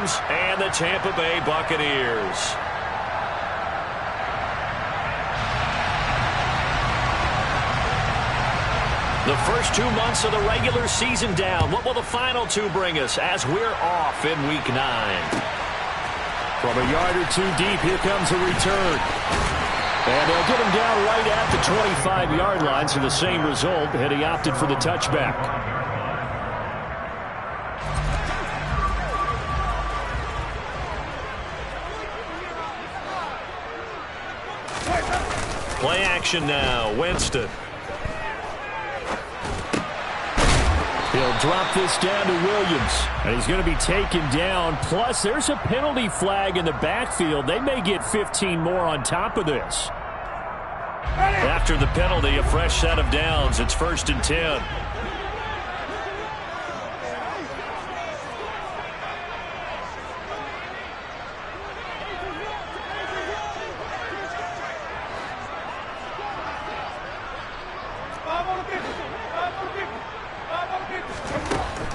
Rams and the Tampa Bay Buccaneers. The first 2 months of the regular season down. What will the final two bring us as we're off in Week 9? From a yard or two deep, here comes a return. And they'll get him down right at the 25-yard line, so the same result, and he opted for the touchback. Play action now. Winston. He'll drop this down to Williams, and he's going to be taken down. Plus, there's a penalty flag in the backfield. They may get 15 more on top of this. After the penalty, a fresh set of downs. It's 1st and 10.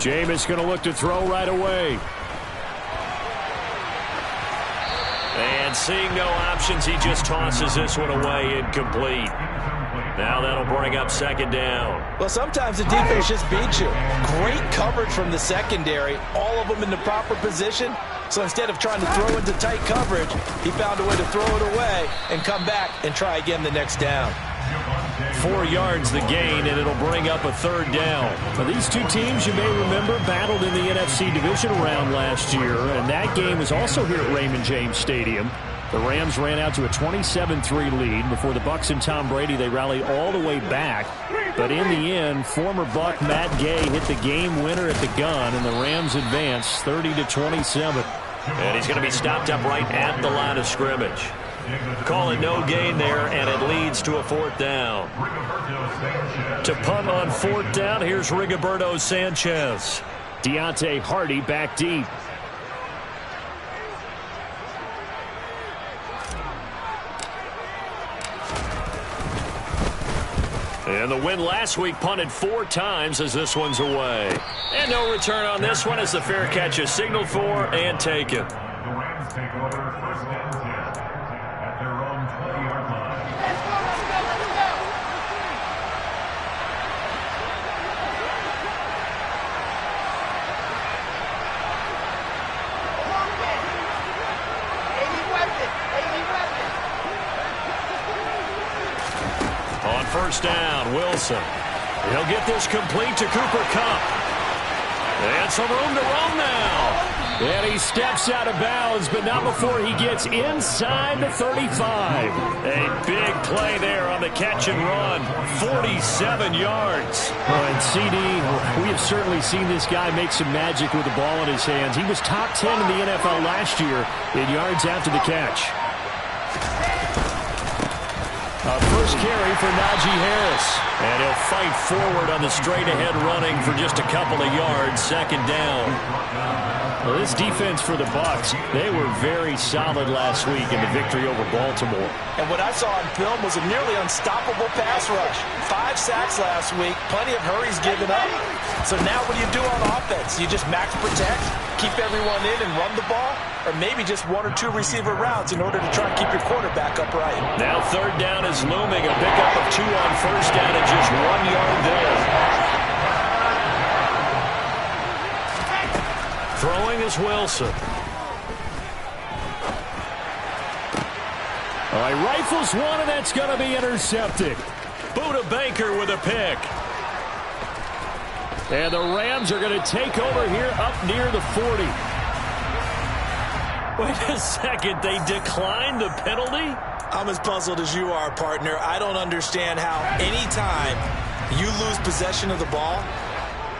Jameis going to look to throw right away. And seeing no options, he just tosses this one away, incomplete. Now that'll bring up 2nd down. Well, sometimes the defense just beats you. Great coverage from the secondary, all of them in the proper position. So instead of trying to throw into tight coverage, he found a way to throw it away and come back and try again the next down. 4 yards the gain, and it'll bring up a 3rd down. Now, these two teams, you may remember, battled in the NFC divisional round last year, and that game was also here at Raymond James Stadium. The Rams ran out to a 27-3 lead. Before the Bucs and Tom Brady, they rallied all the way back. But in the end, former Buck Matt Gay hit the game winner at the gun, and the Rams advanced 30-27. And he's going to be stopped up right at the line of scrimmage. Call it no gain there, and it leads to a 4th down. To punt on 4th down, here's Rigoberto Sanchez. Deontay Hardy back deep. And the win last week punted 4 times as this one's away. And no return on this one as the fair catch is signaled for and taken. The Rams take over 1st and 10 at their own 20-yard line. On 1st down, Wilson. He'll get this complete to Cooper Kupp. And some room to roam now. And he steps out of bounds, but not before he gets inside the 35. A big play there on the catch and run. 47 yards. And CD, we have certainly seen this guy make some magic with the ball in his hands. He was top 10 in the NFL last year in yards after the catch. A first carry for Najee Harris. And he'll fight forward on the straight-ahead running for just a couple of yards. 2nd down. Well, this defense for the Bucs, they were very solid last week in the victory over Baltimore. And what I saw on film was a nearly unstoppable pass rush. 5 sacks last week, plenty of hurries given up. So now what do you do on offense? You just max protect, keep everyone in and run the ball? Or maybe just 1 or 2 receiver routes in order to try and keep your quarterback upright. Now 3rd down is looming. A pickup of 2 on 1st down and just 1 yard there. Throwing is Wilson. All right, rifles one, and that's going to be intercepted. Buda Baker with a pick. And the Rams are going to take over here up near the 40. Wait a second, they declined the penalty? I'm as puzzled as you are, partner. I don't understand how anytime you lose possession of the ball,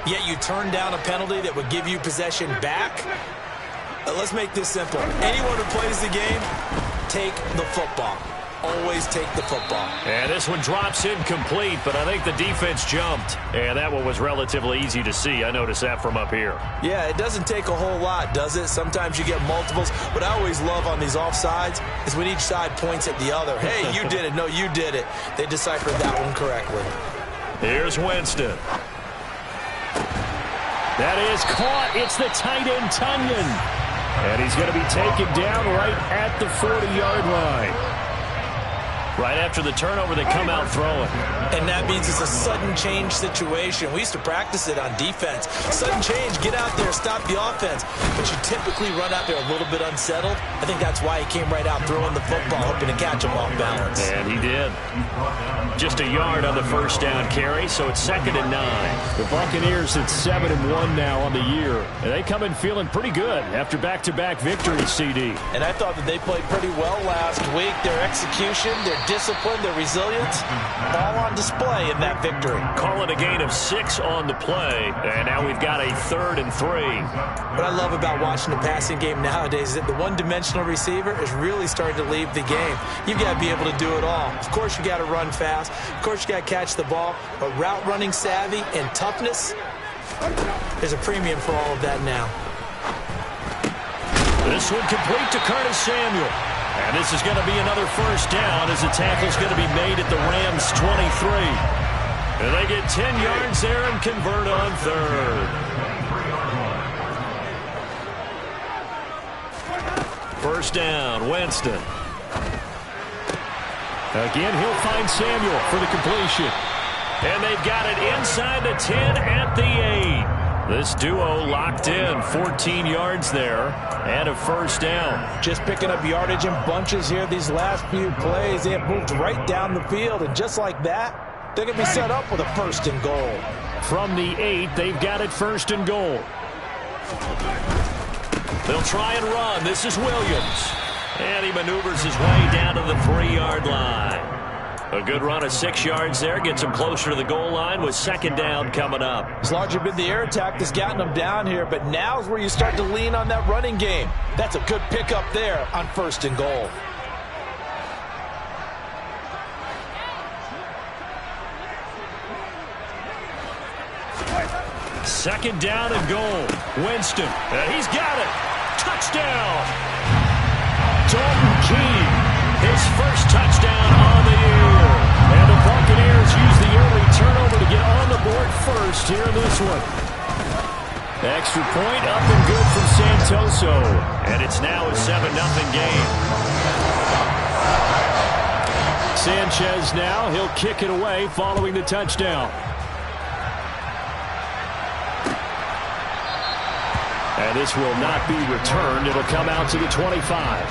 yet you turn down a penalty that would give you possession back. Let's make this simple. Anyone who plays the game, take the football. Always take the football. And this one drops incomplete, but I think the defense jumped. And that one was relatively easy to see. I noticed that from up here. Yeah, it doesn't take a whole lot, does it? Sometimes you get multiples. What I always love on these offsides is when each side points at the other. Hey, you did it. No, you did it. They deciphered that one correctly. Here's Winston. That is caught. It's the tight end, Tunyon. And he's going to be taken down right at the 40-yard line. Right after the turnover, they come out throwing. And that means it's a sudden change situation. We used to practice it on defense. Sudden change, get out there, stop the offense. But you typically run out there a little bit unsettled. I think that's why he came right out throwing the football, hoping to catch him off balance. And he did. Just a yard on the first down carry, so it's 2nd and 9. The Buccaneers at 7-1 now on the year. And they come in feeling pretty good after back-to-back victories, CD. And I thought that they played pretty well last week. Their execution, their discipline, their resilience, all on display in that victory. Call it a gain of 6 on the play, and now we've got a 3rd and 3. What I love about watching the passing game nowadays is that the one-dimensional receiver is really starting to leave the game. You've got to be able to do it all. Of course, you got to run fast. Of course, you got to catch the ball. But route running savvy and toughness, there's a premium for all of that now. This one complete to Curtis Samuel. And this is going to be another first down as the tackle's going to be made at the Rams' 23. And they get 10 yards there and convert on 3rd. First down, Winston. Again, he'll find Samuel for the completion. And they've got it inside the 10 at the 8. This duo locked in, 14 yards there, and a first down. Just picking up yardage in bunches here these last few plays. They have moved right down the field, and just like that, they're going to be set up with a 1st and goal. From the 8, they've got it 1st and goal. They'll try and run. This is Williams. And he maneuvers his way down to the 3-yard line. A good run of 6 yards there. Gets him closer to the goal line with 2nd down coming up. It's largely been the air attack that's gotten them down here, but now's where you start to lean on that running game. That's a good pickup there on 1st and goal. Second down and goal. Winston. He's got it. Touchdown. Dalton Keene. His first touchdown on the year. And the Buccaneers use the early turnover to get on the board first here in this one. Extra point up and good from Santoso. And it's now a 7-0 game. Sanchez now, he'll kick it away following the touchdown. And this will not be returned. It'll come out to the 25.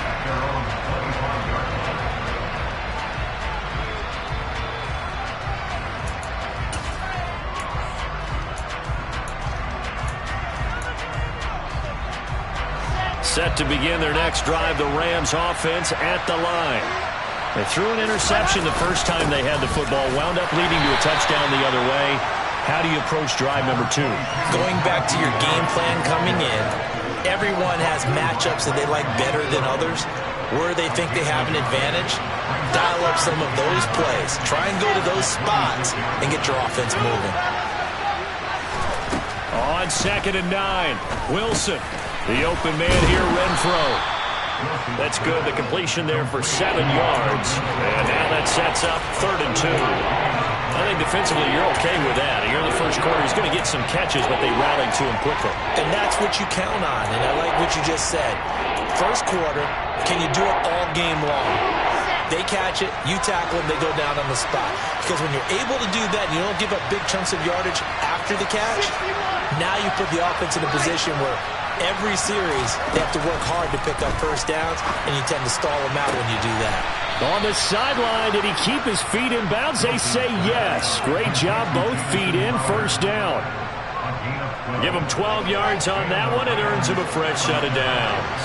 Set to begin their next drive, the Rams offense at the line. They threw an interception the first time they had the football, wound up leading to a touchdown the other way. How do you approach drive number 2? Going back to your game plan coming in, everyone has matchups that they like better than others. Where they think they have an advantage, dial up some of those plays. Try and go to those spots and get your offense moving. On 2nd and 9, Wilson. The open man here, Renfro. That's good. The completion there for 7 yards. And now that sets up 3rd and 2. I think defensively you're okay with that. Here in the first quarter, he's going to get some catches, but they rallied to him quickly. And that's what you count on. And I like what you just said. First quarter, can you do it all game long? They catch it, you tackle them, they go down on the spot. Because when you're able to do that and you don't give up big chunks of yardage after the catch, now you put the offense in a position where every series they have to work hard to pick up first downs, and you tend to stall them out when you do that. On the sideline, did he keep his feet in bounds? They say yes. Great job, both feet in, first down. Give him 12 yards on that one. It earns him a fresh set of downs.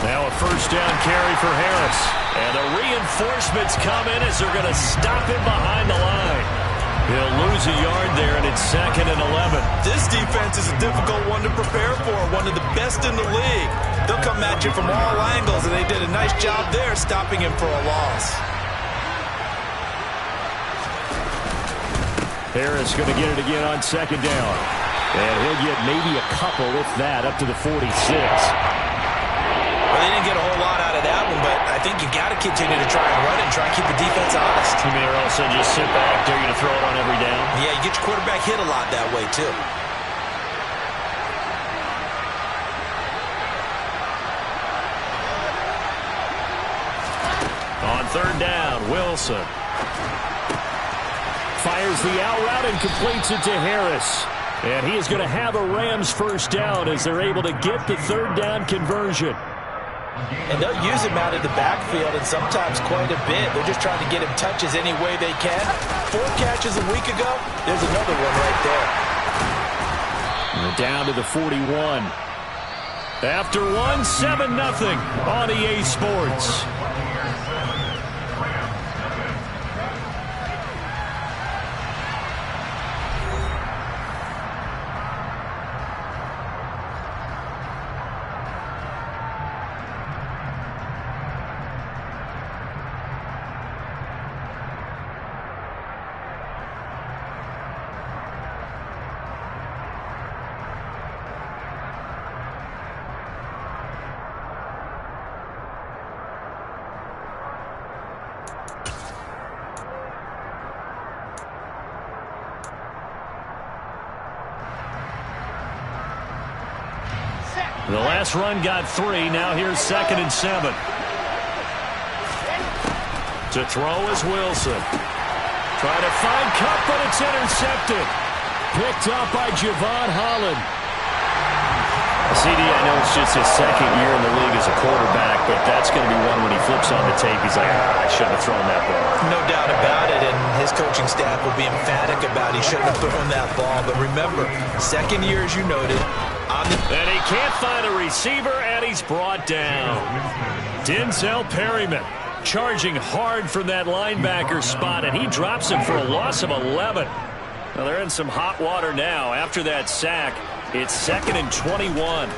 Now a first down carry for Harris. And the reinforcements come in as they're going to stop him behind the line. He'll lose a yard there, and it's 2nd and 11. This defense is a difficult one to prepare for, one of the best in the league. They'll come at you from all angles, and they did a nice job there stopping him for a loss. Harris going to get it again on 2nd down. And he'll get maybe a couple, if that, up to the 46. Well, they didn't get a whole lot out of that one, but I think you got to continue to try and run it and try and keep the defense honest. You may also just sit back, dare you to throw it on every down. Yeah, you get your quarterback hit a lot that way, too. Third down, Wilson. Fires the out route and completes it to Harris. And he is going to have a Rams first down as they're able to get the third down conversion. And they'll use him out in the backfield, and sometimes quite a bit. They're just trying to get him touches any way they can. 4 catches a week ago. There's another one right there. And they're down to the 41. After 1, 7-0 on EA Sports. The last run got 3. Now here's 2nd and 7. To throw is Wilson. Trying to find Cup, but it's intercepted. Picked up by Javon Holland. CD, I know it's just his 2nd year in the league as a quarterback, but that's going to be one when he flips on the tape. He's like, I shouldn't have thrown that ball. No doubt about it, and his coaching staff will be emphatic about he shouldn't have thrown that ball. But remember, 2nd year, as you noted, and he can't find a receiver, and he's brought down. Denzel Perryman charging hard from that linebacker spot, and he drops him for a loss of 11. Well, they're in some hot water now. After that sack, it's 2nd and 21.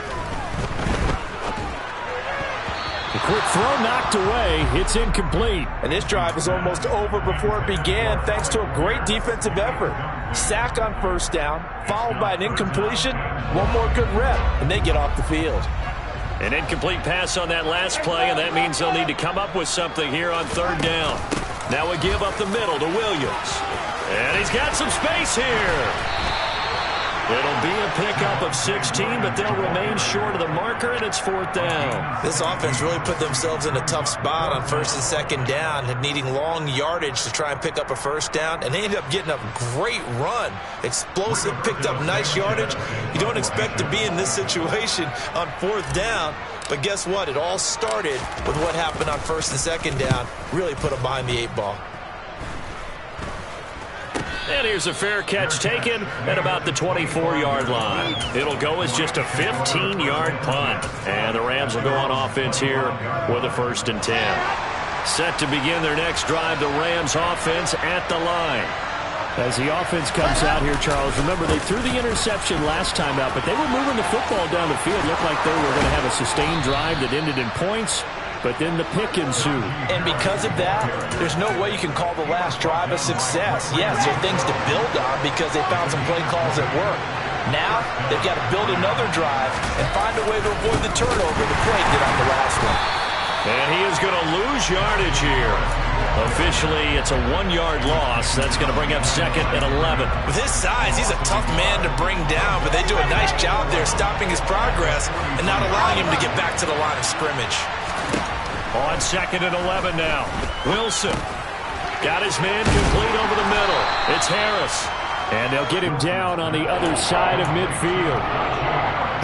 The quick throw knocked away. It's incomplete. And this drive is almost over before it began thanks to a great defensive effort. Sack on first down, followed by an incompletion. One more good rep, and they get off the field. An incomplete pass on that last play, and that means they'll need to come up with something here on 3rd down. Now a give up the middle to Williams. And he's got some space here. It'll be a pickup of 16, but they'll remain short of the marker, and it's 4th down. This offense really put themselves in a tough spot on 1st and 2nd down, needing long yardage to try and pick up a first down, and they ended up getting a great run. Explosive, picked up nice yardage. You don't expect to be in this situation on 4th down, but guess what? It all started with what happened on 1st and 2nd down. Really put them behind the 8 ball. And here's a fair catch taken at about the 24-yard line. It'll go as just a 15-yard punt. And the Rams will go on offense here with a 1st and 10. Set to begin their next drive, the Rams offense at the line. As the offense comes out here, Charles, remember they threw the interception last time out, but they were moving the football down the field. Looked like they were going to have a sustained drive that ended in points. But then the pick ensued. And because of that, there's no way you can call the last drive a success. Yes, there are things to build on because they found some play calls that work. Now, they've got to build another drive and find a way to avoid the turnover the play did on the last one. And he is going to lose yardage here. Officially, it's a 1-yard loss. That's going to bring up 2nd and 11. With his size, he's a tough man to bring down, but they do a nice job there stopping his progress and not allowing him to get back to the line of scrimmage. On 2nd and 11 now. Wilson got his man complete over the middle. It's Harris. And they'll get him down on the other side of midfield.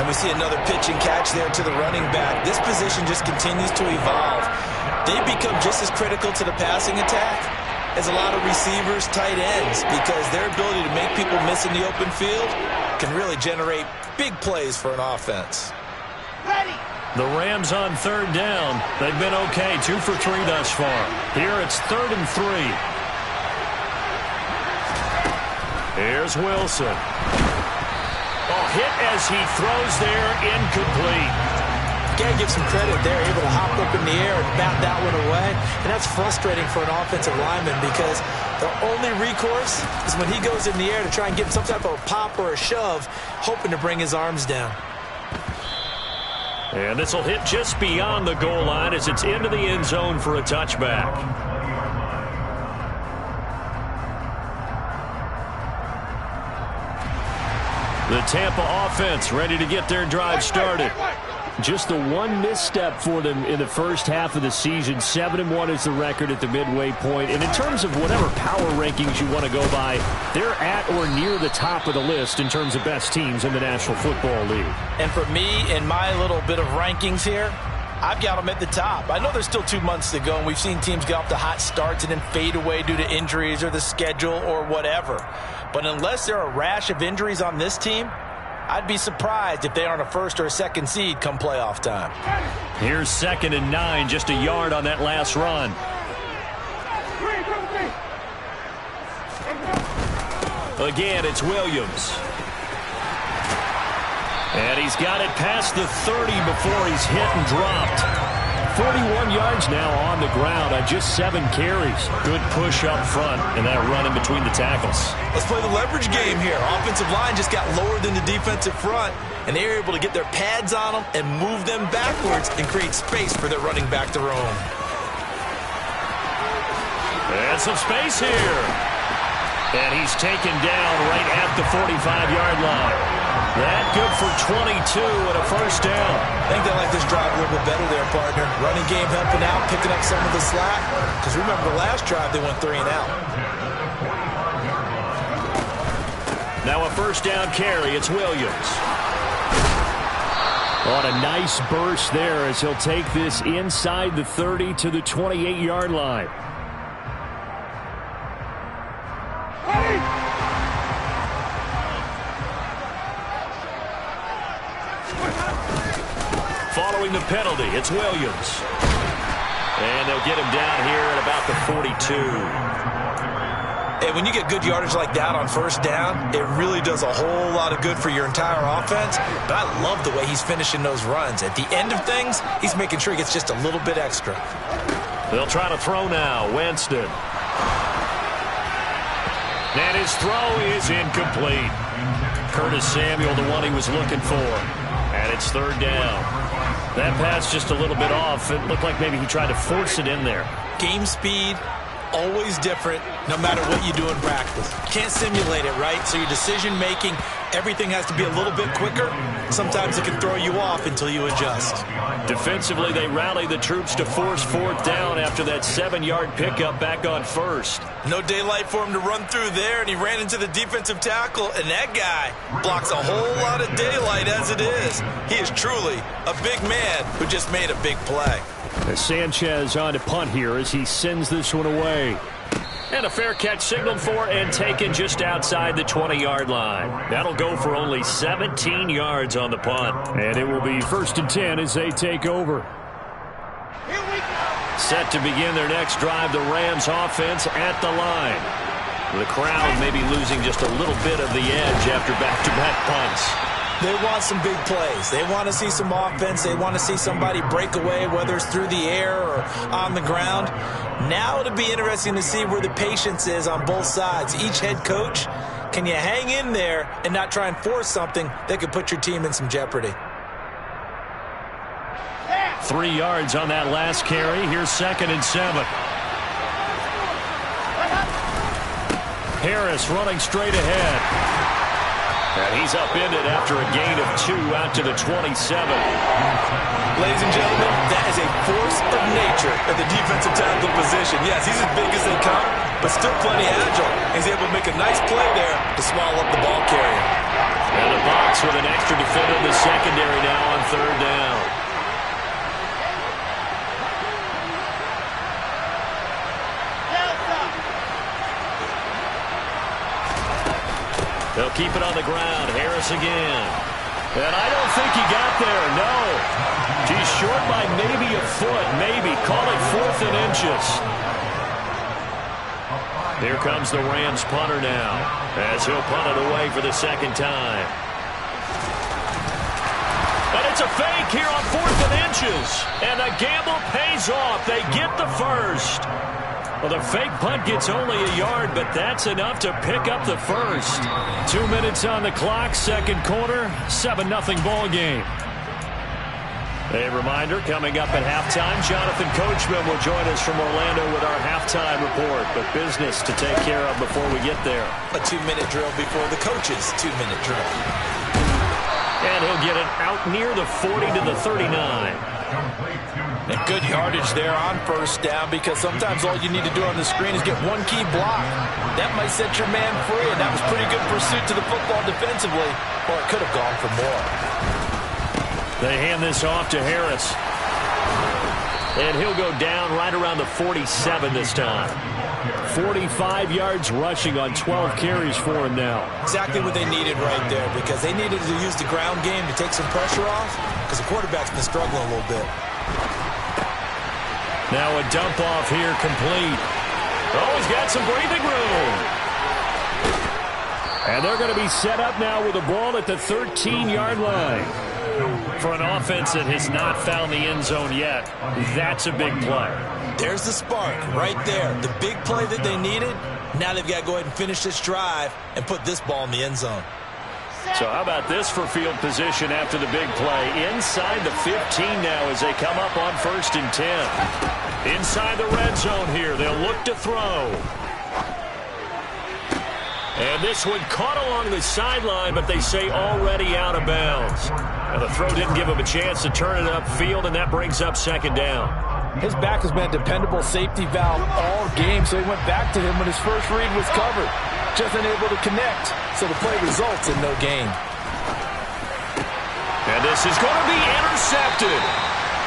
And we see another pitch and catch there to the running back. This position just continues to evolve. They become just as critical to the passing attack as a lot of receivers, tight ends, because their ability to make people miss in the open field can really generate big plays for an offense. Ready. The Rams on 3rd down. They've been okay, 2 for 3 thus far. Here it's 3rd and 3. Here's Wilson. Oh, hit as he throws there, incomplete. Got to give some credit. They're able to hop up in the air and bat that one away. And that's frustrating for an offensive lineman because their only recourse is when he goes in the air to try and get some type of a pop or a shove, hoping to bring his arms down. And this will hit just beyond the goal line as it's into the end zone for a touchback. The Tampa offense ready to get their drive started. Just the one misstep for them in the first half of the season. 7-1 is the record at the midway point. And in terms of whatever power rankings you want to go by, they're at or near the top of the list in terms of best teams in the National Football League. And for me, in my little bit of rankings here, I've got them at the top. I know there's still 2 months to go, and we've seen teams get off to hot starts and then fade away due to injuries or the schedule or whatever. But unless there are a rash of injuries on this team, I'd be surprised if they aren't a first or a second seed come playoff time. Here's 2nd and 9, just a yard on that last run. Again, it's Williams. And he's got it past the 30 before he's hit and dropped. 41 yards now on the ground on just 7 carries. Good push up front and that run in between the tackles. Let's play the leverage game here. Offensive line just got lower than the defensive front, and they were able to get their pads on them and move them backwards and create space for their running back to roam. And some space here. And he's taken down right at the 45-yard line. That good for 22 and a first down. I think they like this drive a little bit better there, partner. Running game helping out, picking up some of the slack. Because remember the last drive, they went 3 and out. Now a first down carry. It's Williams. On a nice burst there as he'll take this inside the 30 to the 28-yard line. Following the penalty, it's Williams. And they'll get him down here at about the 42. And when you get good yardage like that on first down, it really does a whole lot of good for your entire offense. But I love the way he's finishing those runs. At the end of things, he's making sure he gets just a little bit extra. They'll try to throw now. Winston. And his throw is incomplete. Curtis Samuel, the one he was looking for. And it's 3rd down. That pass just a little bit off. It looked like maybe he tried to force it in there. Game speed, always different, no matter what you do in practice. Can't simulate it, right? So your decision-making, everything has to be a little bit quicker. Sometimes it can throw you off until you adjust. Defensively, they rally the troops to force 4th down after that 7-yard pickup back on 1st. No daylight for him to run through there, and he ran into the defensive tackle, and that guy blocks a whole lot of daylight as it is. He is truly a big man who just made a big play. Sanchez on to punt here as he sends this one away. And a fair catch signaled for and taken just outside the 20-yard line. That'll go for only 17 yards on the punt. And it will be 1st and 10 as they take over. Set to begin their next drive, the Rams offense at the line. The crowd may be losing just a little bit of the edge after back-to-back punts. They want some big plays. They want to see some offense. They want to see somebody break away, whether it's through the air or on the ground. Now it'll be interesting to see where the patience is on both sides. Each head coach, can you hang in there and not try and force something that could put your team in some jeopardy? 3 yards on that last carry. Here's 2nd and 7. Harris running straight ahead. And he's upended after a gain of 2 out to the 27. Ladies and gentlemen, that is a force of nature at the defensive tackle position. Yes, he's as big as they come, but still plenty agile. He's able to make a nice play there to swallow up the ball carrier. And the Bucs with an extra defender in the secondary now on 3rd down. They'll keep it on the ground. Harris again. And I don't think he got there. No. He's short by maybe a foot. Maybe. Call it 4th and inches. Here comes the Rams punter now as he'll punt it away for the 2nd time. And it's a fake here on 4th and inches. And the gamble pays off. They get the first. Well, the fake punt gets only a yard, but that's enough to pick up the first. 2 minutes on the clock, 2nd quarter, 7-0 ball game. A reminder, coming up at halftime, Jonathan Coachman will join us from Orlando with our halftime report, but business to take care of before we get there. A 2-minute drill before the coach's 2-minute drill. And And he'll get it out near the 40 to the 39. And good yardage there on first down, because sometimes all you need to do on the screen is get one key block. That might set your man free, and that was pretty good pursuit to the football defensively, or it could have gone for more. They hand this off to Harris. And he'll go down right around the 47 this time. 45 yards rushing on 12 carries for him now. Exactly what they needed right there, because they needed to use the ground game to take some pressure off, because the quarterback's been struggling a little bit. Now a dump off here complete. Oh, he's got some breathing room. And they're going to be set up now with the ball at the 13-yard line. For an offense that has not found the end zone yet, that's a big play. There's the spark right there. The big play that they needed. Now they've got to go ahead and finish this drive and put this ball in the end zone. So how about this for field position after the big play? Inside the 15 now as they come up on 1st and 10. Inside the red zone here. They'll look to throw. And this one caught along the sideline, but they say already out of bounds. Now the throw didn't give him a chance to turn it upfield, and that brings up 2nd down. His back has been a dependable safety valve all game, so he went back to him when his first read was covered. Just unable to connect, so the play results in no gain. And this is going to be intercepted.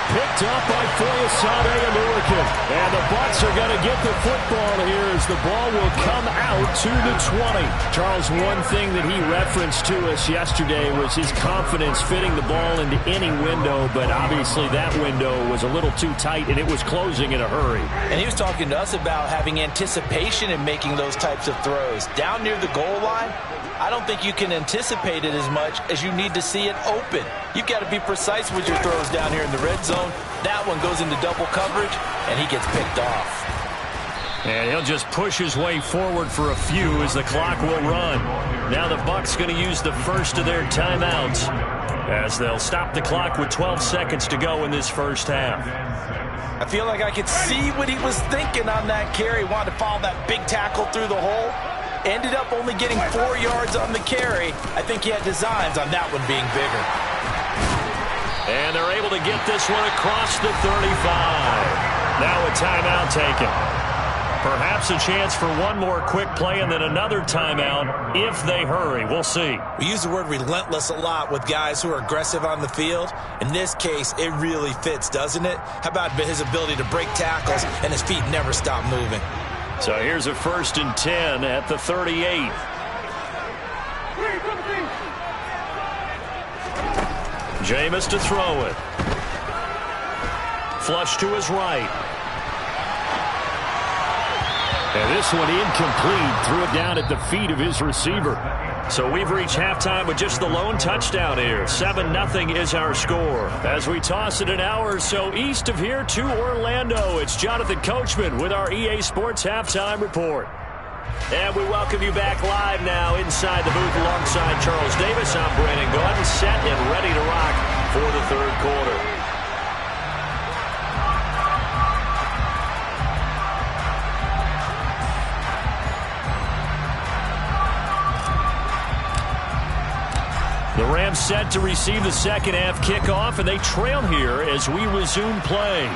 Picked up by Foyesade American. And the Bucs are going to get the football here as the ball will come out to the 20. Charles, one thing that he referenced to us yesterday was his confidence fitting the ball into any window, but obviously that window was a little too tight and it was closing in a hurry. And he was talking to us about having anticipation in making those types of throws. Down near the goal line, I don't think you can anticipate it as much as you need to see it open. You've got to be precise with your throws down here in the red zone. That one goes into double coverage, and he gets picked off. And he'll just push his way forward for a few as the clock will run. Now the Bucs going to use the first of their timeouts as they'll stop the clock with 12 seconds to go in this first half. I feel like I could see what he was thinking on that carry. Wanted to follow that big tackle through the hole. Ended up only getting 4 yards on the carry. I think he had designs on that one being bigger. And they're able to get this one across the 35. Now a timeout taken. Perhaps a chance for one more quick play and then another timeout if they hurry. We'll see. We use the word relentless a lot with guys who are aggressive on the field. In this case, it really fits, doesn't it? How about his ability to break tackles and his feet never stop moving? So here's a 1st and 10 at the 38. Jameis to throw it. Flush to his right. And this one incomplete. Threw it down at the feet of his receiver. So we've reached halftime with just the lone touchdown here. 7-0 is our score. As we toss it an hour or so east of here to Orlando, it's Jonathan Coachman with our EA Sports Halftime Report. And we welcome you back live now inside the booth alongside Charles Davis. I'm Brandon Gordon, set and ready to rock for the 3rd quarter. The Rams set to receive the second half kickoff, and they trail here as we resume play.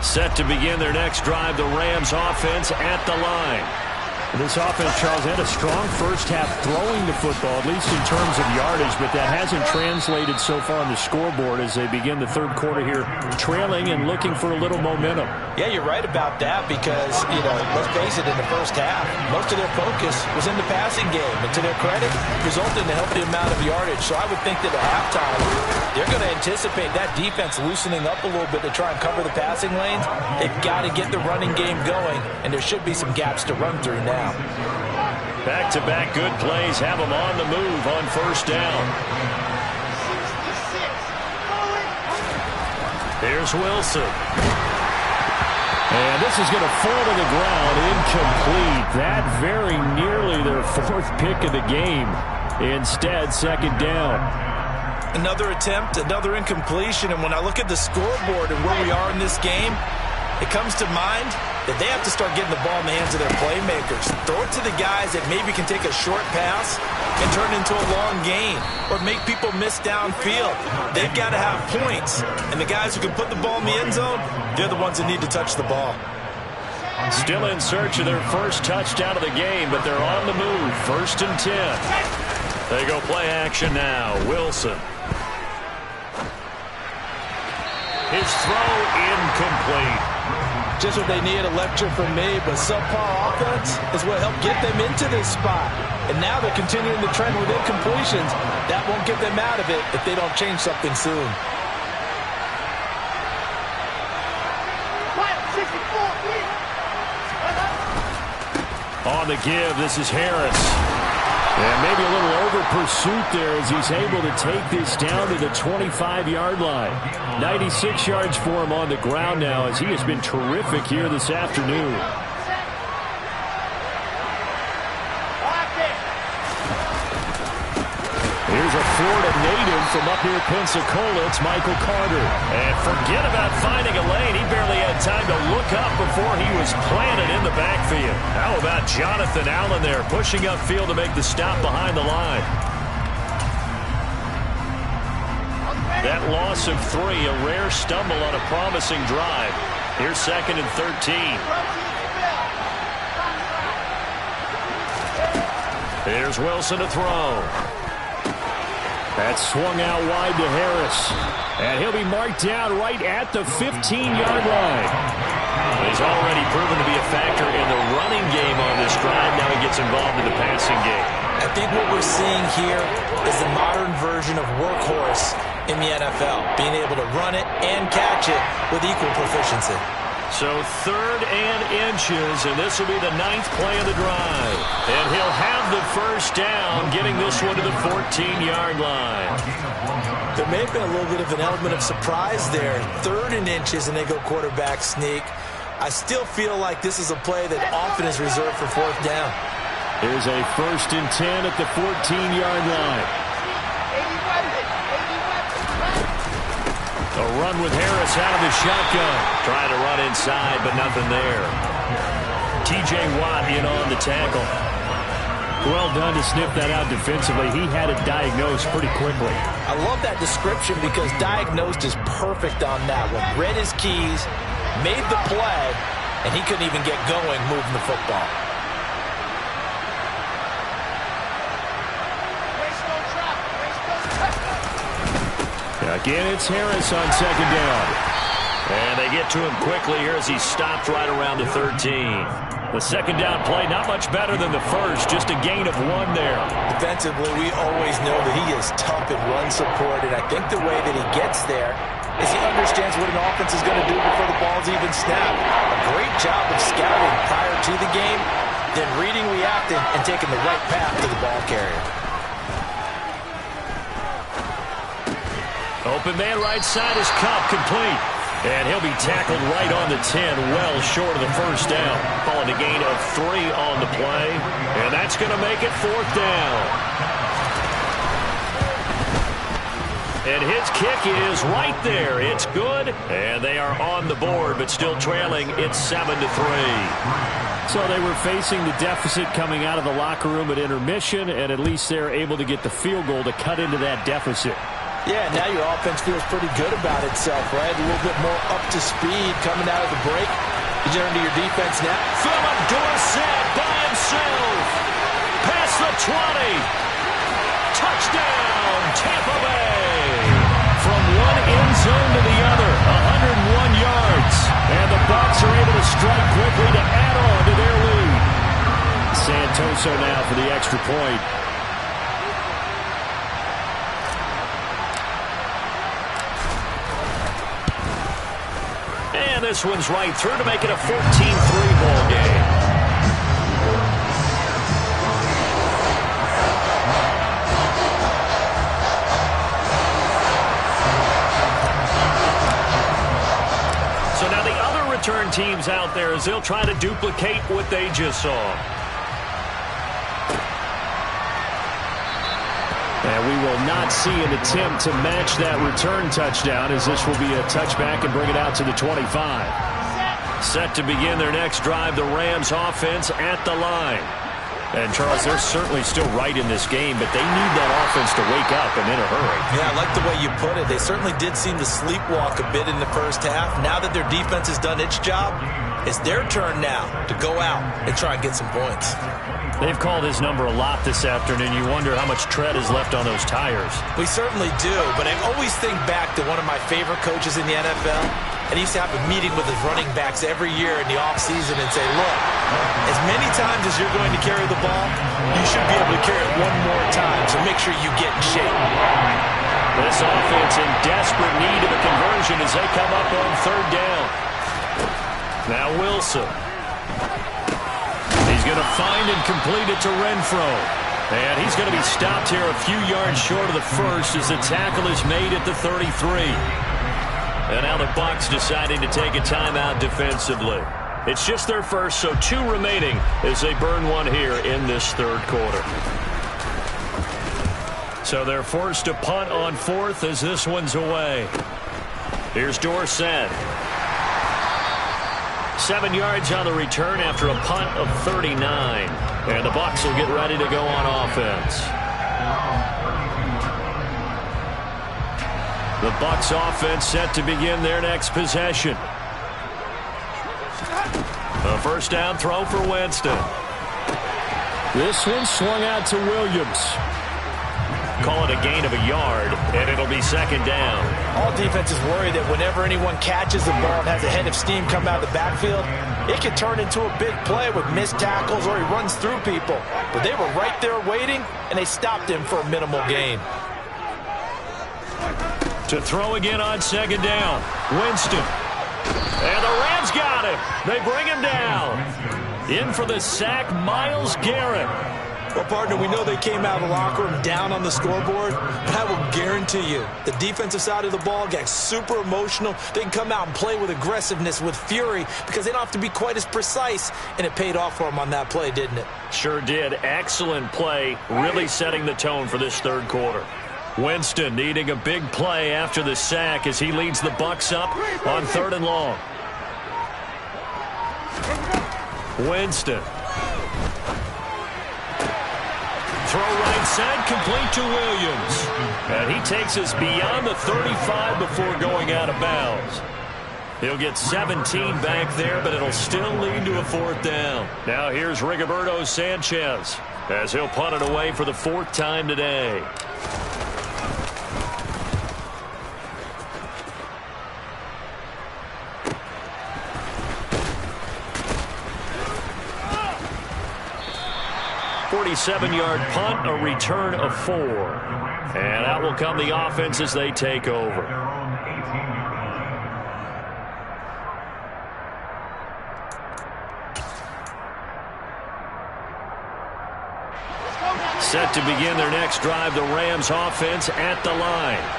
Set to begin their next drive, the Rams offense at the line. This offense, Charles, had a strong first half throwing the football, at least in terms of yardage, but that hasn't translated so far on the scoreboard as they begin the 3rd quarter here, trailing and looking for a little momentum. Yeah, you're right about that because, let's face it, in the first half, most of their focus was in the passing game. And to their credit, resulted in a healthy amount of yardage. So I would think that at halftime, they're going to anticipate that defense loosening up a little bit to try and cover the passing lanes. They've got to get the running game going, and there should be some gaps to run through now. Back-to-back good plays have them on the move on 1st down. Here's Wilson. And this is going to fall to the ground, incomplete. That very nearly their fourth pick of the game. Instead, second down. Another attempt, another incompletion, and when I look at the scoreboard and where we are in this game, it comes to mind that they have to start getting the ball in the hands of their playmakers. Throw it to the guys that maybe can take a short pass and turn it into a long gain or make people miss downfield. They've got to have points, and the guys who can put the ball in the end zone, they're the ones that need to touch the ball. Still in search of their first touchdown of the game, but they're on the move. 1st and 10. They go play action now. Wilson. His throw incomplete. Just what they need, a lecture from me, but subpar offense is what helped get them into this spot. And now they're continuing the trend with incompletions. That won't get them out of it if they don't change something soon. On the give, this is Harris. And maybe a little over pursuit there as he's able to take this down to the 25-yard line. 96 yards for him on the ground now as he has been terrific here this afternoon. Here's a Florida native from up near Pensacola. It's Michael Carter. And forget about finding a lane. He barely had time to look up before he was planted in the backfield. How about Jonathan Allen there pushing upfield to make the stop behind the line? That loss of 3, a rare stumble on a promising drive. Here's 2nd and 13. Here's Wilson to throw. That swung out wide to Harris. And he'll be marked down right at the 15-yard line. He's already proven to be a factor in the running game on this drive. Now he gets involved in the passing game. I think what we're seeing here is the modern version of workhorse in the NFL, being able to run it and catch it with equal proficiency. So 3rd and inches, and this will be the 9th play of the drive. And he'll have the first down, getting this one to the 14-yard line. There may have been a little bit of an element of surprise there. 3rd and inches, and they go quarterback sneak. I still feel like this is a play that often is reserved for 4th down. Here's a 1st and 10 at the 14-yard line. A run with Harris out of the shotgun. Trying to run inside, but nothing there. T.J. Watt in on the tackle. Well done to sniff that out defensively. He had it diagnosed pretty quickly. I love that description because diagnosed is perfect on that one. Read his keys, made the play, and he couldn't even get going moving the football. Again, it's Harris on 2nd down. And they get to him quickly here as he stopped right around the 13. The 2nd down play, not much better than the first, just a gain of 1 there. Defensively, we always know that he is tough in run support, and I think the way that he gets there is he understands what an offense is going to do before the ball's even snapped. A great job of scouting prior to the game, then reading, reacting, and taking the right path to the ball carrier. Open man right side is Cup, complete. And he'll be tackled right on the 10, well short of the first down. Calling a gain of 3 on the play. And that's going to make it 4th down. And his kick is right there. It's good. And they are on the board, but still trailing. It's 7-3. So they were facing the deficit coming out of the locker room at intermission, and at least they're able to get the field goal to cut into that deficit. Yeah, now your offense feels pretty good about itself, right? A little bit more up to speed coming out of the break. You turn to your defense now. Philip Dorsett by himself. Past the 20. Touchdown, Tampa Bay. From one end zone to the other, 101 yards. And the Bucs are able to strike quickly to add on to their lead. Santoso now for the extra point. And this one's right through to make it a 14-3 ball game. So now the other return opposing teams out there as they'll try to duplicate what they just saw. And we will not see an attempt to match that return touchdown, as this will be a touchback and bring it out to the 25. Set to begin their next drive, the Rams offense at the line. And, Charles, they're certainly still right in this game, but they need that offense to wake up and in a hurry. Yeah, I like the way you put it. They certainly did seem to sleepwalk a bit in the first half. Now that their defense has done its job, it's their turn now to go out and try and get some points. They've called his number a lot this afternoon. You wonder how much tread is left on those tires. We certainly do, but I always think back to one of my favorite coaches in the NFL, and he used to have a meeting with his running backs every year in the offseason and say, look, as many times as you're going to carry the ball, you should be able to carry it one more time, so make sure you get in shape. This offense in desperate need of a conversion as they come up on third down. Now Wilson. He's going to find and complete it to Renfro. And he's going to be stopped here a few yards short of the first as the tackle is made at the 33. And now the Bucs deciding to take a timeout defensively. It's just their first, so 2 remaining as they burn one here in this third quarter. So they're forced to punt on fourth as this one's away. Here's Dorsett. 7 yards on the return after a punt of 39. And the Bucs will get ready to go on offense. The Bucs offense set to begin their next possession. A first down throw for Winston. This one swung out to Williams. Call it a gain of a yard, and it'll be second down. All defenses worry that whenever anyone catches the ball and has a head of steam come out of the backfield, it can turn into a big play with missed tackles or he runs through people. But they were right there waiting, and they stopped him for a minimal gain. To throw again on second down, Winston. And the Rams got him. They bring him down. In for the sack, Myles Garrett. Well, partner, we know they came out of the locker room down on the scoreboard, but I will guarantee you the defensive side of the ball got super emotional. They can come out and play with aggressiveness, with fury, because they don't have to be quite as precise, and it paid off for them on that play, didn't it? Sure did. Excellent play, really setting the tone for this third quarter. Winston needing a big play after the sack as he leads the Bucs up on third and long. Winston. Throw right side, complete to Williams. And he takes us beyond the 35 before going out of bounds. He'll get 17 back there, but it'll still lead to a fourth down. Now here's Rigoberto Sanchez as he'll punt it away for the 4th time today. Seven-yard punt, a return of 4. And out will come the offense as they take over. Set to begin their next drive, the Rams offense at the line.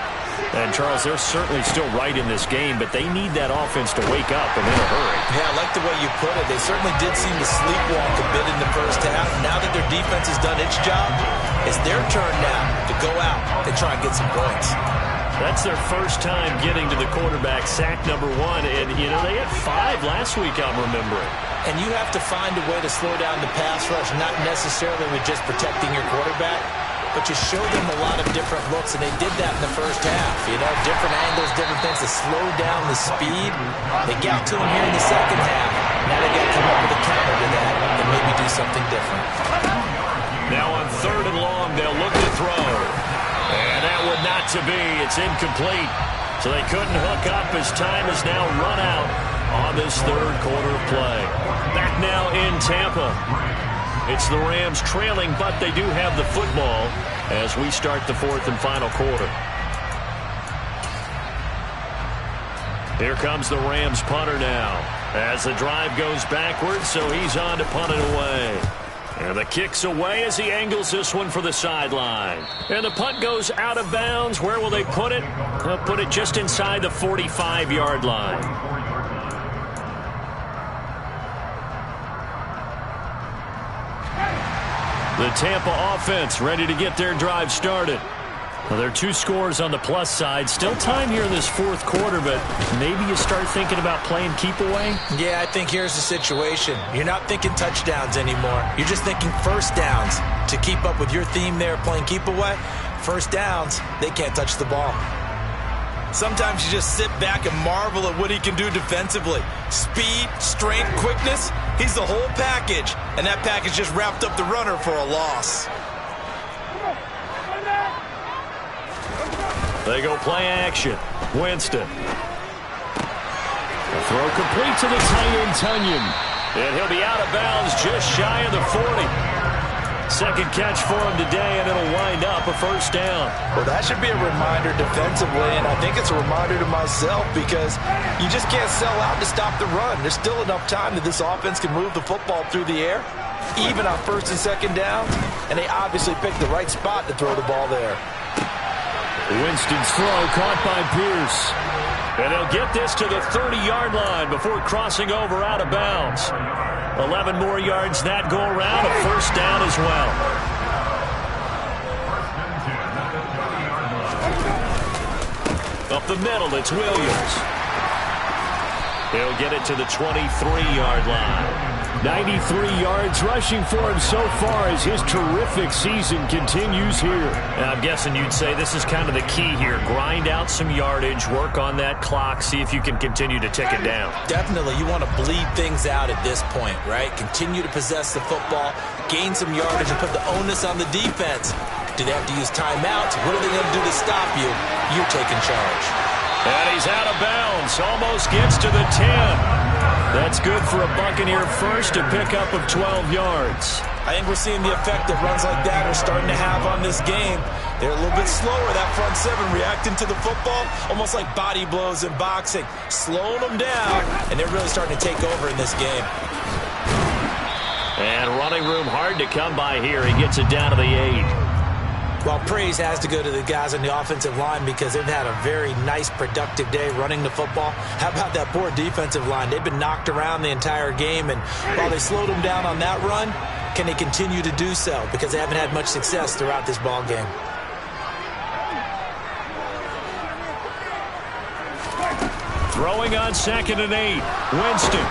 And, Charles, they're certainly still right in this game, but they need that offense to wake up and in a hurry. Yeah, I like the way you put it. They certainly did seem to sleepwalk a bit in the first half. Now that their defense has done its job, it's their turn now to go out and try and get some points. That's their first time getting to the quarterback, sack number 1. And, you know, they had 5 last week, I'm remembering. And you have to find a way to slow down the pass rush, not necessarily with just protecting your quarterback, but you show them a lot of different looks, and they did that in the first half. You know, different angles, different things to slow down the speed. They got to him here in the second half. Now they got to come up with a counter to that and maybe do something different. Now on third and long, they'll look to throw. And that would not to be. It's incomplete. So they couldn't hook up as time is now run out on this third quarter of play. Back now in Tampa. It's the Rams trailing, but they do have the football as we start the 4th and final quarter. Here comes the Rams punter now as the drive goes backwards, so he's on to punt it away. And the kick's away as he angles this one for the sideline. And the punt goes out of bounds. Where will they put it? They'll put it just inside the 45-yard line. The Tampa offense ready to get their drive started. Well, there are 2 scores on the plus side. Still time here in this fourth quarter, but maybe you start thinking about playing keep away? Yeah, I think here's the situation. You're not thinking touchdowns anymore. You're just thinking first downs. To keep up with your theme there, playing keep away, first downs, they can't touch the ball. Sometimes you just sit back and marvel at what he can do defensively. Speed, strength, quickness, he's the whole package. And that package just wrapped up the runner for a loss. They go play action. Winston. A throw complete to the tight end, Tunyon. And he'll be out of bounds just shy of the 40. Second catch for him today, and it'll wind up a first down. Well, that should be a reminder defensively, and I think it's a reminder to myself because you just can't sell out to stop the run. There's still enough time that this offense can move the football through the air, even on first and second downs, and they obviously picked the right spot to throw the ball there. Winston's throw caught by Pierce. And they'll get this to the 30-yard line before crossing over out of bounds. 11 more yards that go around, a first down as well. Up the middle, it's Williams. He'll get it to the 23-yard line. 93 yards rushing for him so far as his terrific season continues here. And I'm guessing you'd say this is kind of the key here. Grind out some yardage, work on that clock, see if you can continue to tick it down. Definitely, you want to bleed things out at this point, right? Continue to possess the football, gain some yardage, and put the onus on the defense. Do they have to use timeouts? What are they going to do to stop you? You're taking charge. And he's out of bounds. Almost gets to the 10. That's good for a Buccaneer first, a pickup of 12 yards. I think we're seeing the effect that runs like that are starting to have on this game. They're a little bit slower, that front seven, reacting to the football, almost like body blows in boxing, slowing them down, and they're really starting to take over in this game. And running room hard to come by here. He gets it down to the 8. Well, praise has to go to the guys on the offensive line because they've had a very nice, productive day running the football. How about that poor defensive line? They've been knocked around the entire game, and while they slowed them down on that run, can they continue to do so? Because they haven't had much success throughout this ball game. Throwing on 2nd and 8. Winston.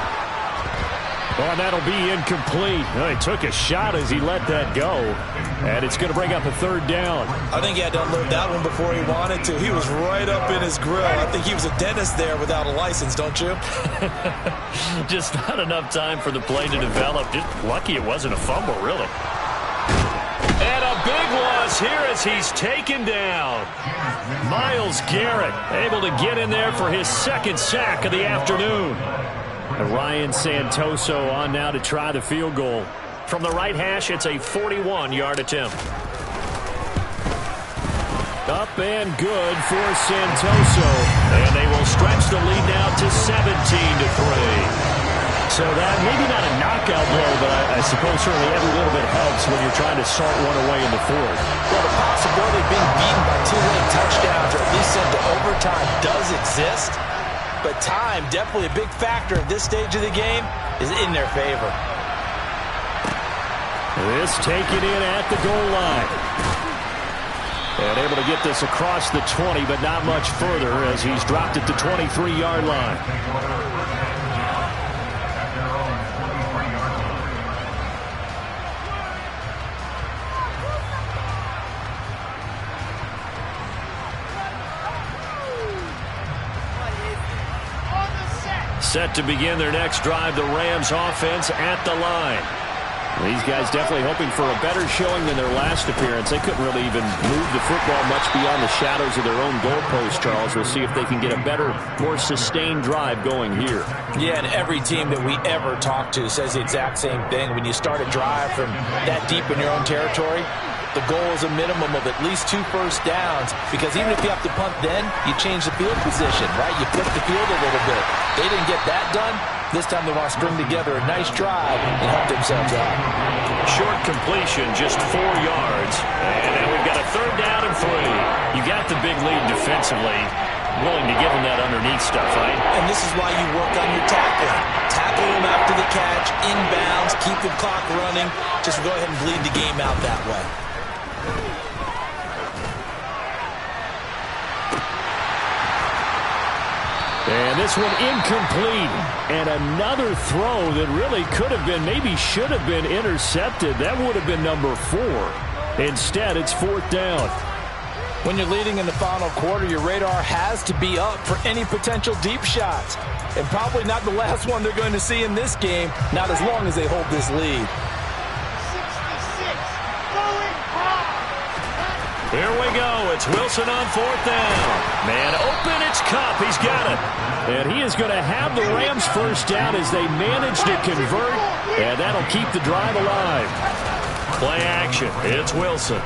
Oh, and that'll be incomplete. Oh, he took a shot as he let that go. And it's going to bring up a third down. I think he had to unload that one before he wanted to. He was right up in his grill. I think he was a dentist there without a license, don't you? Just not enough time for the play to develop. Just lucky it wasn't a fumble, really. And a big loss here as he's taken down. Myles Garrett able to get in there for his second sack of the afternoon. And Ryan Santoso on now to try the field goal. From the right hash, it's a 41-yard attempt. Up and good for Santoso. And they will stretch the lead now to 17-3. So that, maybe not a knockout blow, but I suppose certainly every little bit helps when you're trying to salt one away in the fourth. Well, the possibility of being beaten by 2 late touchdowns or at least into overtime does exist. But time, definitely a big factor at this stage of the game, is in their favor. This taken in at the goal line. And able to get this across the 20, but not much further as he's dropped at the 23-yard line. Set to begin their next drive, the Rams offense at the line. These guys definitely hoping for a better showing than their last appearance. They couldn't really even move the football much beyond the shadows of their own goalpost, Charles. We'll see if they can get a better, more sustained drive going here. Yeah, and every team that we ever talk to says the exact same thing. When you start a drive from that deep in your own territory, the goal is a minimum of at least 2 first downs, because even if you have to punt then, you change the field position, right? You flip the field a little bit. They didn't get that done. This time they want to string together a nice drive and help themselves out. Short completion, just 4 yards. And then we've got a 3rd down and 3. You got the big lead defensively. willing to give him that underneath stuff, right? And this is why you work on your tackling. Tackle him after the catch, inbounds, keep the clock running. Just go ahead and bleed the game out that way. And this one incomplete. And another throw that really could have been, maybe should have been intercepted. That would have been number 4. Instead, it's 4th down. When you're leading in the final quarter, your radar has to be up for any potential deep shots. And probably not the last one they're going to see in this game, not as long as they hold this lead. Here we go. It's Wilson on 4th down. Man open, it's Kupp. He's got it. And he is going to have the Rams first down as they manage to convert. And that'll keep the drive alive. Play action. It's Wilson.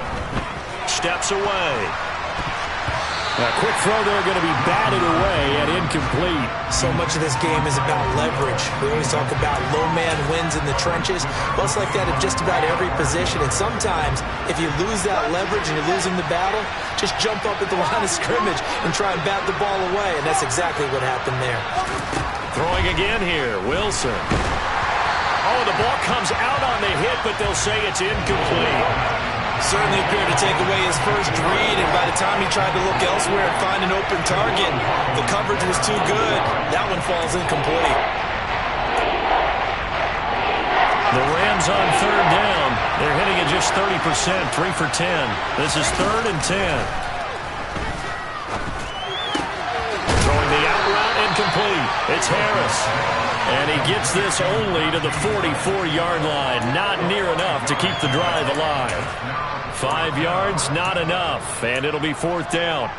Steps away. A quick throw there going to be batted away and incomplete. So much of this game is about leverage. We always talk about low man wins in the trenches. Well, it's like that in just about every position. And sometimes, if you lose that leverage and you're losing the battle, just jump up at the line of scrimmage and try and bat the ball away. And that's exactly what happened there. Throwing again here, Wilson. Oh, the ball comes out on the hit, but they'll say it's incomplete. Certainly appeared to take away his first read, and by the time he tried to look elsewhere and find an open target, the coverage was too good. That one falls incomplete. The Rams on 3rd down. They're hitting at just 30%, 3 for 10. This is 3rd and 10. Throwing the out route incomplete. It's Harris. And he gets this only to the 44-yard line. Not near enough to keep the drive alive. 5 yards, not enough. And it'll be 4th down.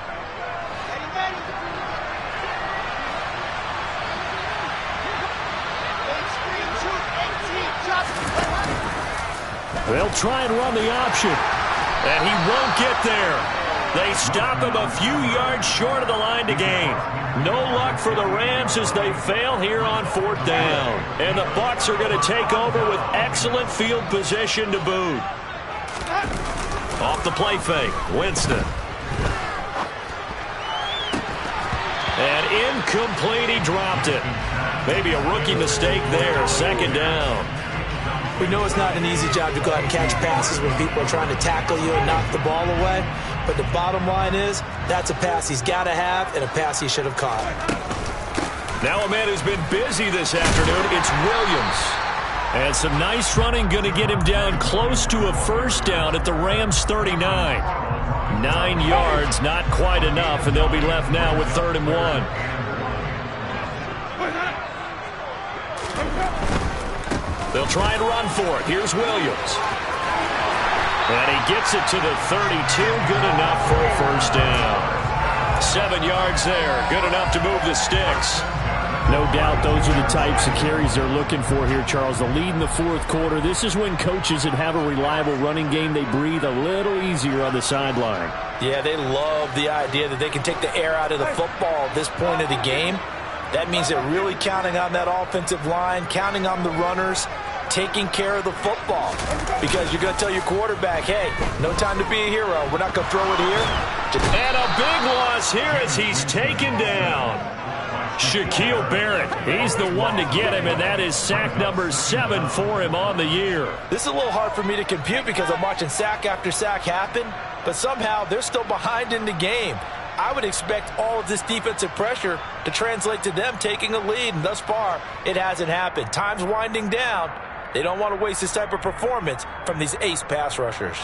They'll try and run the option. And he won't get there. They stop him a few yards short of the line to gain. No luck for the Rams as they fail here on 4th down. And the Bucs are going to take over with excellent field position to boot. Off the play fake, Winston. And incomplete, he dropped it. Maybe a rookie mistake there, 2nd down. We know it's not an easy job to go out and catch passes when people are trying to tackle you and knock the ball away. But the bottom line is, that's a pass he's got to have and a pass he should have caught. Now a man who's been busy this afternoon, it's Williams. And some nice running going to get him down close to a first down at the Rams 39. 9 yards, not quite enough, and they'll be left now with 3rd and 1. They'll try and run for it. Here's Williams. And he gets it to the 32. Good enough for a first down. 7 yards there. Good enough to move the sticks. No doubt those are the types of carries they're looking for here, Charles. The lead in the 4th quarter. This is when coaches that have a reliable running game, they breathe a little easier on the sideline. Yeah, they love the idea that they can take the air out of the football at this point of the game. That means they're really counting on that offensive line, counting on the runners, taking care of the football. Because you're going to tell your quarterback, hey, no time to be a hero. We're not going to throw it here. And a big loss here as he's taken down. Shaquille Barrett, he's the one to get him, and that is sack number 7 for him on the year. This is a little hard for me to compute because I'm watching sack after sack happen, but somehow they're still behind in the game. I would expect all of this defensive pressure to translate to them taking a lead, and thus far, it hasn't happened. Time's winding down. They don't want to waste this type of performance from these ace pass rushers.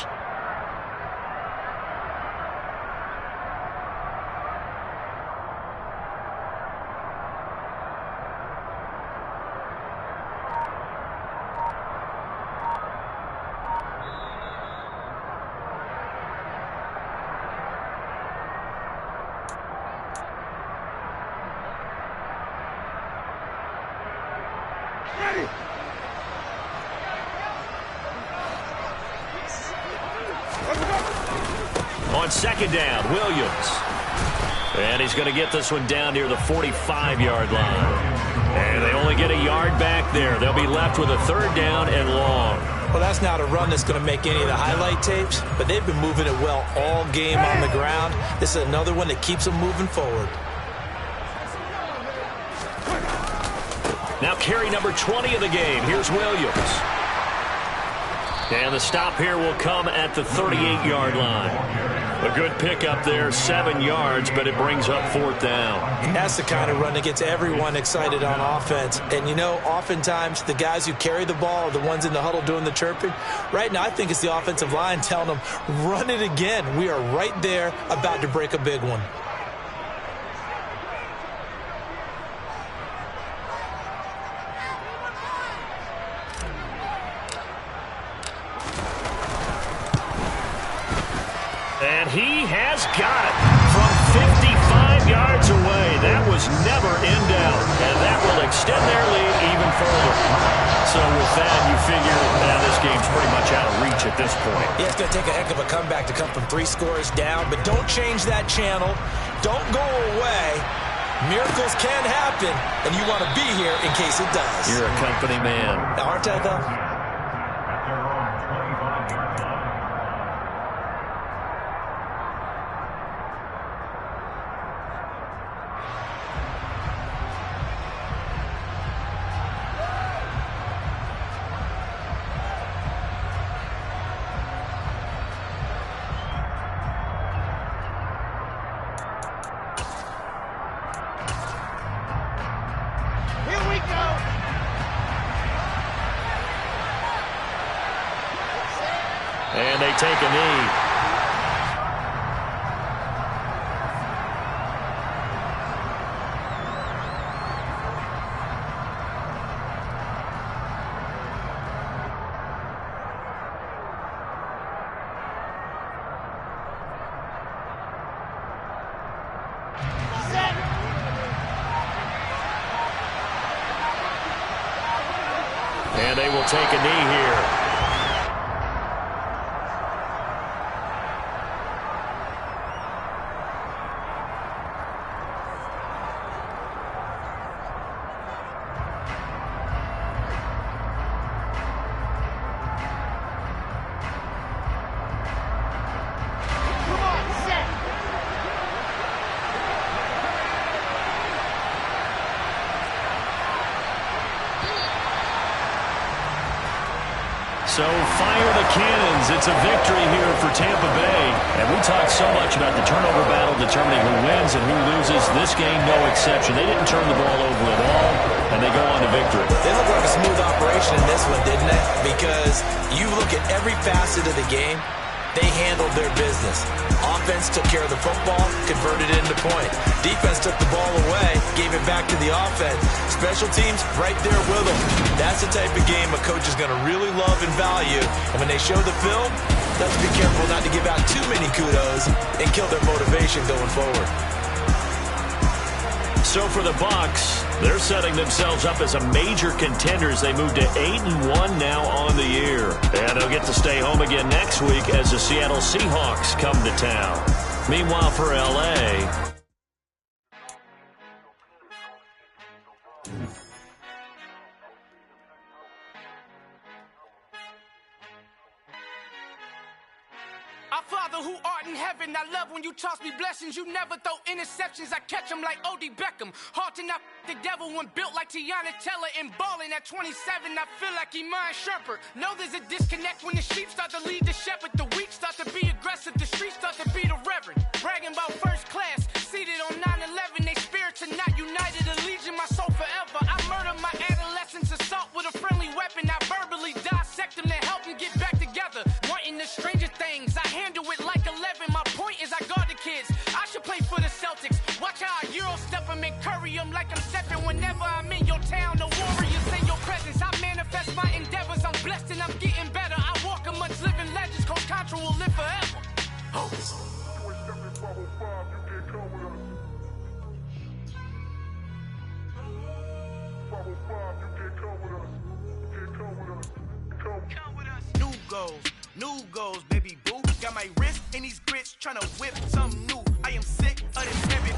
On 2nd down, Williams. And he's going to get this one down near the 45-yard line. And they only get a yard back there. They'll be left with a 3rd down and long. Well, that's not a run that's going to make any of the highlight tapes, but they've been moving it well all game on the ground. This is another one that keeps them moving forward. Now carry number 20 of the game. Here's Williams. And the stop here will come at the 38-yard line. A good pickup there, 7 yards, but it brings up 4th down. That's the kind of run that gets everyone excited on offense. And, you know, oftentimes the guys who carry the ball are the ones in the huddle doing the chirping. Right now, I think it's the offensive line telling them, run it again. We are right there about to break a big one. And he has got it from 55 yards away. That was never in doubt. And that will extend their lead even further. So with that, you figure now this game's pretty much out of reach at this point. Yeah, it's going to take a heck of a comeback to come from 3 scores down. But don't change that channel. Don't go away. Miracles can happen. And you want to be here in case it does. You're a company man. Aren't I, though? At their own 25-yard line. And they take a knee. And they will take a knee here. So fire the cannons. It's a victory here for Tampa Bay. And we talked so much about the turnover battle determining who wins and who loses. This game, no exception. They didn't turn the ball over at all, and they go on to victory. They look like a smooth operation in this one, didn't they? Because you look at every facet of the game, they handled their business. Offense took care of the football, converted it into point. Defense took the ball away, gave it back to the offense. Special teams, right there with them. That's the type of game a coach is going to really love and value. And when they show the film, let's be careful not to give out too many kudos and kill their motivation going forward. So for the Bucs, they're setting themselves up as a major contender as they move to 8-1 now on the year. And they'll get to stay home again next week as the Seattle Seahawks come to town. Meanwhile, for L.A., Our Father who art in heaven, I love when you toss me blessings. You never throw interceptions, I catch them like O.D. Beckham. Hard to not the devil when built like Tiana Teller and balling at 27. I feel like Iman Shumpert. Know there's a disconnect when the sheep start to lead the shepherd. The weak start to be aggressive, the streets start to be the reverend. Bragging about first class, seated on 9/11. They spirits are not united, a legion, my soul forever. I murder my adolescence, assault with a friendly weapon. I verbally dissect them to help them get back together. Wanting the stranger things, I handle it like 11. My point is I guard the kids. I should play for the Celtics. Watch how I Euro step them and curry them like I'm stepping. Whenever I'm in your town, the warriors in your presence. I manifest my endeavors. I'm blessed and I'm getting better. I walk amongst living legends. Coach Contra will live forever. Oh. New goals, baby boo. Got my wrist in these grits, tryna whip something new. I am sick of this heavy.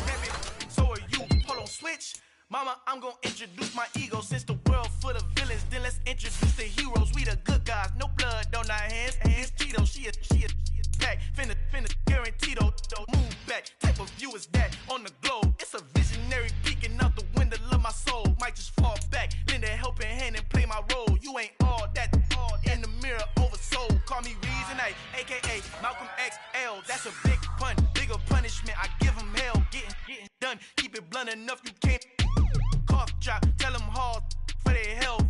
So are you. Hold on, switch. Mama, I'm gonna introduce my ego. Since the world full of villains, then let's introduce the heroes. We the good guys, no blood on our hands. Hands Cheeto, she a pack. Finna guaranteed though. Move back, type of view is that on the globe. It's a visionary peeking out the window of my soul. Might just fall back, lend night, a.k.a. Malcolm XL. That's a big pun, bigger punishment. I give him hell, getting done. Keep it blunt enough, you can't cough drop. Tell them hard for their health.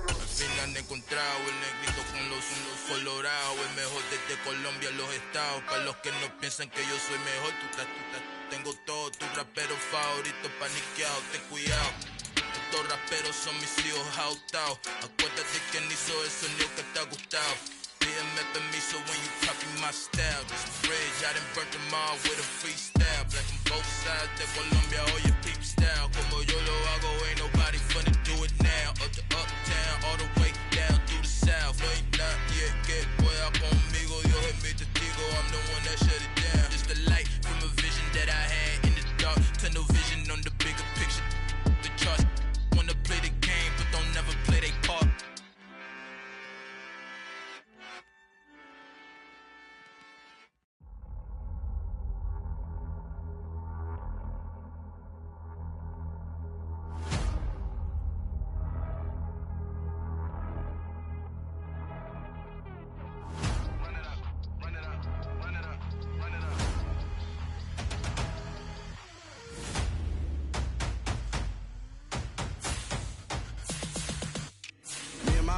Al fin han encontrado el negrito con los unos colorados. El mejor desde Colombia a los estados. Para los que no piensan que yo soy mejor, tengo todo, tus raperos favoritos paniqueados, ten cuidado. Estos raperos son mis hijos adoptados. Acuérdate quién hizo el sonido que te ha gustado. Pídeme permiso when you copy my style. This bridge, I done burnt them all with a freestyle. Black on both sides de Colombia, oye peep style. Como yo lo hago, ain't nobody finna do it now. Up to uptown, all the way down through the south. No hay nadie que pueda conmigo, Dios es mi testigo. I'm the one that shut it down. Just the light from a vision that I had in the dark. Tunnel vision on the bigger picture. The charts wanna play the game, but don't never play their part.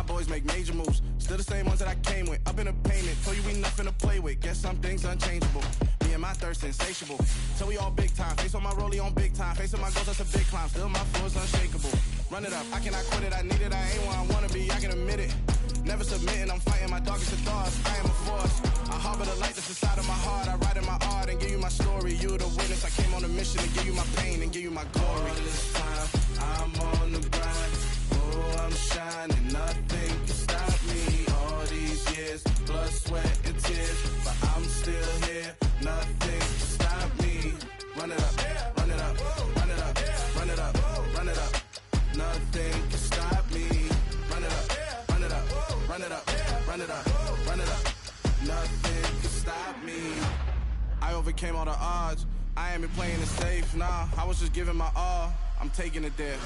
Boys make major moves, still the same ones that I came with. Up in the payment, told you we nothing to play with. Guess some things unchangeable. Me and my thirst insatiable. So we all big time. Face on my rollie on big time. Facing my goals, that's a big climb. Still my flow is unshakable. Run it up, I cannot quit it. I need it, I ain't where I wanna be. I can admit it. Never submitting, I'm fighting my darkest of thoughts. I am a force. I harbor the light that's inside of my heart. I write in my art and give you my story. You the witness. I came on a mission to give you my pain and give you my glory. All this time, I'm on the grind. Oh, I'm shining, nothing can stop me. All these years, blood, sweat, and tears, but I'm still here. Nothing can stop me. Run it up, run it up, run it up, run it up, run it up. Nothing can stop me. Run it up, run it up, run it up, run it up, run it up. Nothing can stop me. I overcame all the odds. I ain't been playing it safe, nah. I was just giving my all. I'm taking it there.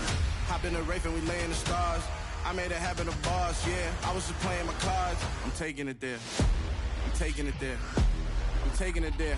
Hop in the Wraith and we lay in the stars. I made it happen to boss, yeah. I was just playing my cards. I'm taking it there. I'm taking it there. I'm taking it there.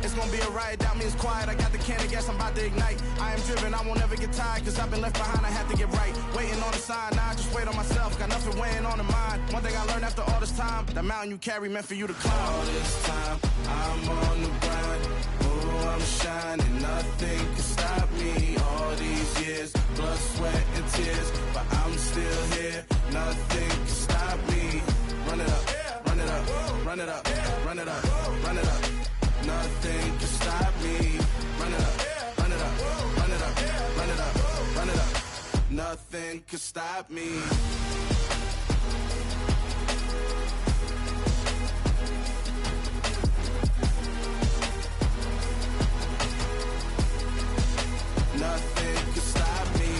It's gonna be a riot, doubt me it's quiet. I got the can of gas, I'm about to ignite. I am driven, I won't ever get tired, cause I've been left behind, I have to get right. Waiting on the sign, now I just wait on myself. Got nothing weighing on the mind. One thing I learned after all this time, that mountain you carry meant for you to climb. All this time, I'm on the grind. Oh, I'm shining, nothing can stop me. All these years, blood, sweat, and tears, but I'm still here. Nothing can stop me. Run it up, run it up, run it up, run it up, run it up. Nothing can stop me. Run it up, run it up, run it up, run it up, run it up. Nothing can stop me. Nothing can stop me.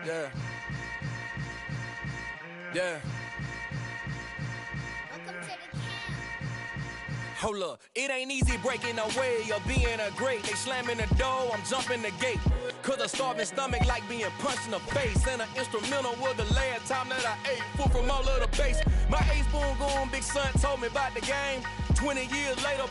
Yeah. Yeah. Hold up, it ain't easy breaking away or being a great. They slamming the door, I'm jumping the gate. Cause a starving stomach like being punched in the face. And an instrumental was the last time that I ate. Food from all of the bass. My ace spoon going, big son told me about the game. 20 years later,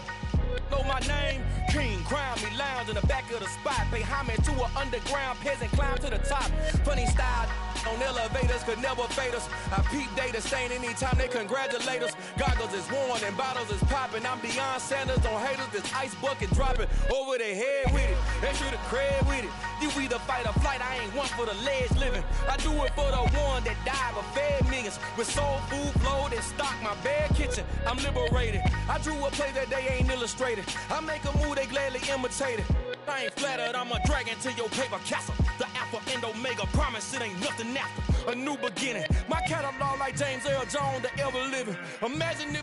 know my name. King, crown me, lounge in the back of the spot. Pay homage to an underground peasant, climb to the top. Funny style on elevators could never fade us. I peep data stain anytime they congratulate us. Goggles is worn and bottles is popping. I'm Deion Sanders on haters, this ice bucket dropping over their head with it. Extra the cred with it. You either fight or flight, I ain't one for the ledge living. I do it for the one that died but fed millions. With soul food flowed and stock my bad kitchen. I'm liberated. I drew a play that they ain't illustrated. I make a move, they gladly imitate it. I ain't flattered, I'm a dragon to your paper castle. The Alpha and Omega, promise it ain't nothing after. A new beginning. My catalog like James Earl Jones, the ever living. Imagine if